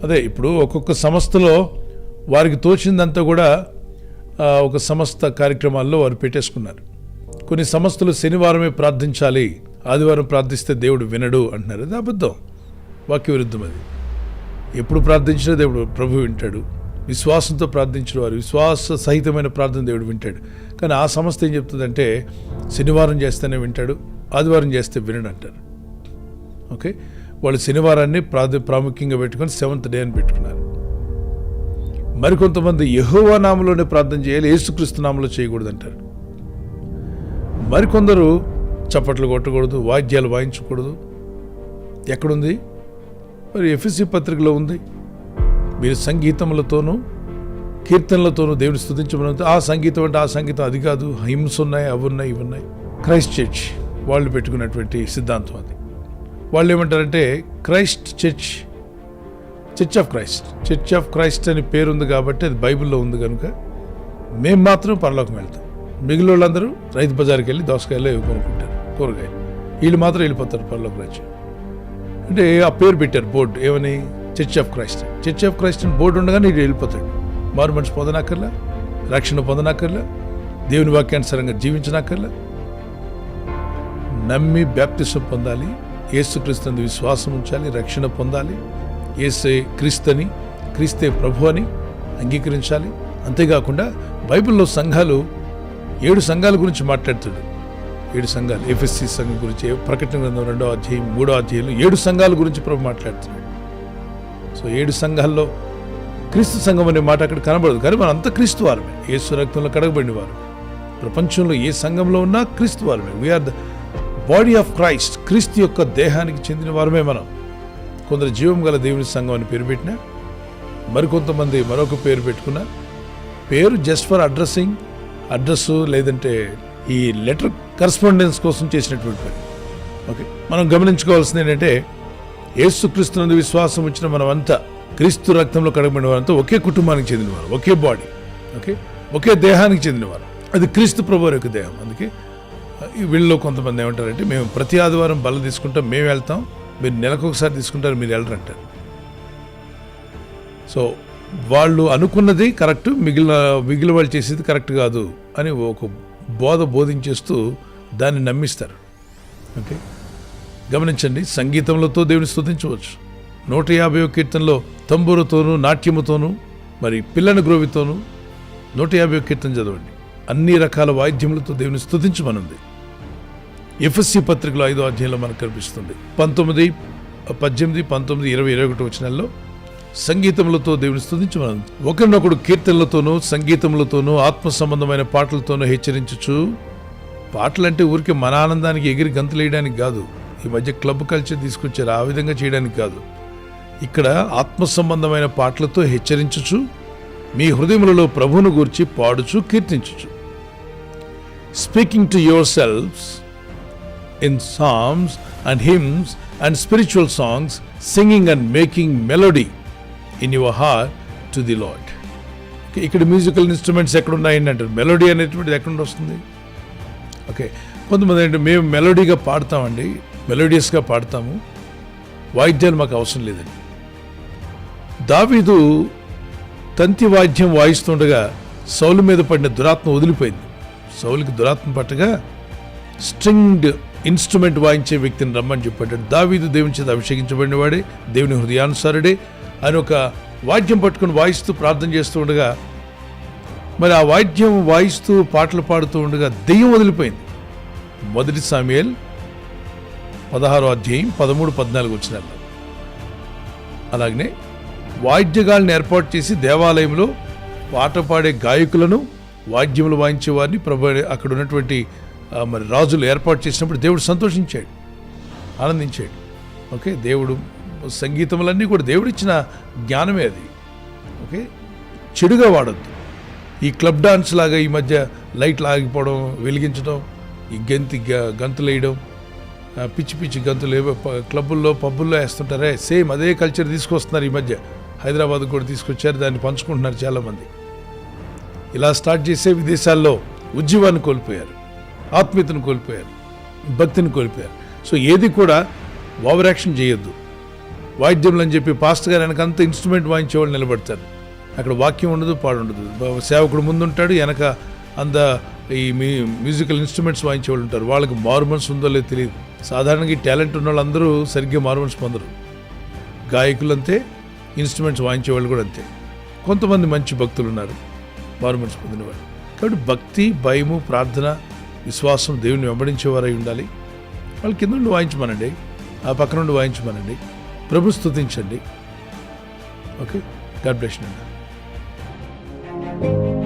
అదే ఇప్పుడు ఒక్కొక్క సంస్థలో వారికి తోచిందంతా కూడా ఒక సంస్థ కార్యక్రమాల్లో వారు పెట్టేసుకున్నారు. కొన్ని సంస్థలు శనివారమే ప్రార్థించాలి, ఆదివారం ప్రార్థిస్తే దేవుడు వినడు అంటున్నారు. అది అబద్ధం, వాక్య విరుద్ధం. అది ఎప్పుడు ప్రార్థించినా దేవుడు ప్రభు వింటాడు. విశ్వాసంతో ప్రార్థించిన వారు విశ్వాస సహితమైన ప్రార్థన దేవుడు వింటాడు. కానీ ఆ సంస్థ ఏం చెప్తుందంటే శనివారం చేస్తేనే వింటాడు, ఆదివారం చేస్తే వినడు అంటారు. ఓకే, వాళ్ళు శనివారాన్ని ప్రాముఖ్యంగా పెట్టుకొని 7th డే అని పెట్టుకున్నారు. మరికొంతమంది యెహోవా నామములోనే ప్రార్థన చేయాలి, యేసుక్రీస్తు నామములో చేయకూడదు అంటారు. మరికొందరు చప్పట్లు కొట్టకూడదు, వాద్యాలు వాయించకూడదు. ఎక్కడుంది? మరి ఎఫెసీ పత్రికలో ఉంది. మీరు సంగీతములతోనూ కీర్తనలతోనూ దేవుని స్తుతించమని. ఆ సంగీతం అంటే ఆ సంగీతం అది కాదు, హిమ్స్ ఉన్నాయి, అవి ఉన్నాయి, ఇవి ఉన్నాయి. క్రైస్ట్ చర్చ్ వాళ్ళు పెట్టుకున్నటువంటి సిద్ధాంతం అది. వాళ్ళు ఏమంటారంటే Christ church, church of Christ, church of Christ అని పేరుంది కాబట్టి అది బైబిల్లో ఉంది కనుక మేము మాత్రం పరలోకం వెళ్తాం. మిగిలిన వాళ్ళందరూ రైతు బజార్కి వెళ్ళి దోసకాయలు కొనుక్కుంటారు, కూరగాయలు. వీళ్ళు మాత్రం వెళ్ళిపోతారు పరలోక రాజ్యం. అంటే ఆ పేరు పెట్టారు బోర్డు, ఏమని? Church of Christ. Church of Christ అని బోర్డు ఉండగానే వీడు వెళ్ళిపోతాడు. మారు మనిషి పొందనక్కర్లా, రక్షణ పొందనక్కర్లా, దేవుని వాక్యానుసారంగా జీవించనక్కర్లా. నమ్మి బ్యాప్టిజం పొందాలి, యేసుక్రీస్తునందు విశ్వాసం ఉంచాలి, రక్షణ పొందాలి, యేసే క్రీస్తని, క్రీస్తే ప్రభు అని అంగీకరించాలి. అంతేకాకుండా బైబిల్లో సంఘాలు 7 సంఘాల గురించి మాట్లాడుతాడు. 7 సంఘాలు, ఎఫెసీ సంఘం గురించి, ప్రకటన గ్రంథం 2వ అధ్యాయం 3వ అధ్యాయంలో 7 సంఘాల గురించి ప్రభు మాట్లాడుతున్నాడు. సో 7 సంఘాల్లో క్రీస్తు సంఘం అనే మాట అక్కడ కనబడదు, కానీ మనం అంతా క్రీస్తు వారమే, యేసు రక్తంలో కడగబడిన వారు. ప్రపంచంలో ఏ సంఘంలో ఉన్నా క్రీస్తు వారమే. We're the body of Christ, క్రీస్తు యొక్క దేహానికి చెందిన వారమే మనం. కొందరు జీవం గల దేవుని సంఘం అని పేరు పెట్టినా, మరికొంతమంది మరొక పేరు పెట్టుకున్నా. పేరు జస్ట్ ఫర్ అడ్రస్ లేదంటే ఈ లెటర్ కరస్పాండెన్స్ కోసం చేసినటువంటి పని. ఓకే, మనం గమనించుకోవాల్సింది ఏంటంటే యేసుక్రీస్తునందు విశ్వాసం వచ్చిన మనమంతా క్రీస్తు రక్తంలో కడగబడిన వారంతా ఒకే కుటుంబానికి చెందినవారు, ఒకే బాడీ, ఓకే, ఒకే దేహానికి చెందినవారు. అది క్రీస్తు ప్రభువు యొక్క దేహం. అందుకే వీళ్ళలో కొంతమంది ఏమంటారంటే మేము ప్రతి ఆదివారం బల్ల తీసుకుంటాం, మేము వెళ్తాం, మీరు నెలకొకసారి తీసుకుంటారు, మీరు వెళ్ళరంటారు. సో వాళ్ళు అనుకున్నది కరెక్ట్, మిగిలిన వాళ్ళు చేసేది కరెక్ట్ కాదు అని ఒక బోధించేస్తూ దాన్ని నమ్మిస్తారు. ఓకే, గమనించండి, సంగీతములతో దేవుని స్తుతించవచ్చు. 150వ కీర్తనలో తంబూరుతోనూ నాట్యముతోనూ మరి పిల్లని గ్రోవితోనూ 150వ కీర్తన చదవండి. అన్ని రకాల వాయిద్యములతో దేవుని స్తుతించమనుంది. ఎఫెసీ పత్రికలో 5వ అధ్యాయంలో మనకు కనిపిస్తుంది. 19, 18, 19, 20, 21 వచనాల్లో సంగీతములతో దేవుని స్తుతించమనుంది. ఒకరినొకడు కీర్తనలతోనూ సంగీతములతోనూ ఆత్మ సంబంధమైన పాటలతోనూ హెచ్చరించుచు. పాటలంటే ఊరికే మన ఆనందానికి ఎగిరి గంతులేయడానికి కాదు, ఈ మధ్య క్లబ్ కల్చర్ తీసుకొచ్చారు, ఆ విధంగా చేయడానికి కాదు. ఇక్కడ ఆత్మ సంబంధమైన పాటలతో హెచ్చరించుచు మీ హృదయములలో ప్రభువును గూర్చి పాడుచు కీర్తించుచు. Speaking to yourselves in psalms and hymns and spiritual songs, singing and making melody in your heart to the Lord. ఇక్కడ మ్యూజికల్ ఇన్స్ట్రుమెంట్స్ ఎక్కడున్నాయండి అంటారు. మెలోడీ అనేటువంటిది ఎక్కడ వస్తుంది? ఓకే, కొంతమంది అంటే మేము మెలోడీగా పాడతామండి, మెలోడియస్గా పాడతాము, వాయిద్యాలు మాకు అవసరం లేదండి. దావీదు తంతి వాద్యం వాయిస్తుండగా సౌలు మీద పడిన దురాత్మ వదిలిపోయింది. సౌలుకి దురాత్మ పట్టగా స్ట్రింగ్డ్ ఇన్స్ట్రుమెంట్ వాయించే వ్యక్తిని రమ్మని చెప్పాడు. దావీదు దేవుని చేత అభిషేకించబడిన వాడే, దేవుని హృదయానుసారుడే. ఆయన ఒక వాద్యం పట్టుకుని వాయిస్తూ ప్రార్థన చేస్తూ ఉండగా, మరి ఆ వాద్యం వాయిస్తూ పాటలు పాడుతూ ఉండగా దెయ్యం వదిలిపోయింది. 1 సాముయేల్ 16వ అధ్యాయం 13, 14 వచనాల్లో. అలాగనే వాద్యగాళ్ళని ఏర్పాటు చేసి దేవాలయంలో పాట పాడే గాయకులను, వాద్యములు వాయించే వారిని అక్కడ ఉన్నటువంటి మరి రాజులు ఏర్పాటు చేసినప్పుడు దేవుడు సంతోషించాడు, ఆనందించాడు. ఓకే, దేవుడు సంగీతములన్నీ కూడా దేవుడిచ్చిన జ్ఞానమే అది. ఓకే, చెడుగా వాడద్దు. ఈ క్లబ్ డాన్స్ లాగా ఈ మధ్య లైట్లు ఆగిపోవడం, వెలిగించడం, ఈ గంతులు వేయడం, పిచ్చి పిచ్చి గంతులు క్లబ్బుల్లో పబ్బుల్లో వేస్తుంటారే, సేమ్ అదే కల్చర్ తీసుకొస్తున్నారు. ఈ మధ్య హైదరాబాద్ కూడా తీసుకొచ్చారు, దాన్ని పంచుకుంటున్నారు చాలామంది. ఇలా స్టార్ట్ చేసే విదేశాల్లో ఉద్యమాన్ని కోల్పోయారు, ఆత్మీయతను కోల్పోయారు, భక్తిని కోల్పోయారు. సో ఏది కూడా ఓవర్ యాక్షన్ చేయొద్దు. వాయిద్యములు అని చెప్పి పాస్టర్ గారు వెనకంతా ఇన్స్ట్రుమెంట్ వాయించేవాళ్ళు నిలబడతారు. అక్కడ వాక్యం ఉండదు, పాడు ఉండదు. సేవకుడు ముందుంటాడు, వెనక అంత ఈ మ్యూజికల్ ఇన్స్ట్రుమెంట్స్ వాయించేవాళ్ళు ఉంటారు. వాళ్ళకి మారుమనసు ఉందో లేదో తెలియదు. సాధారణంగా ఈ టాలెంట్ ఉన్న వాళ్ళందరూ సరిగ్గా మారుమనసు పొందరు. గాయకులు అంతే, ఇన్స్ట్రుమెంట్స్ వాయించేవాళ్ళు కూడా అంతే. కొంతమంది మంచి భక్తులు ఉన్నారు మారుమనసు పొందినవాళ్ళు. కాబట్టి భక్తి, భయము, ప్రార్థన, విశ్వాసం, దేవుని వెంబడించేవారై ఉండాలి. వాళ్ళు కింద నుండి వాయించమనండి, ఆ పక్క నుండి వాయించమనండి, ప్రభు స్తుతించండి. Okay, God bless you.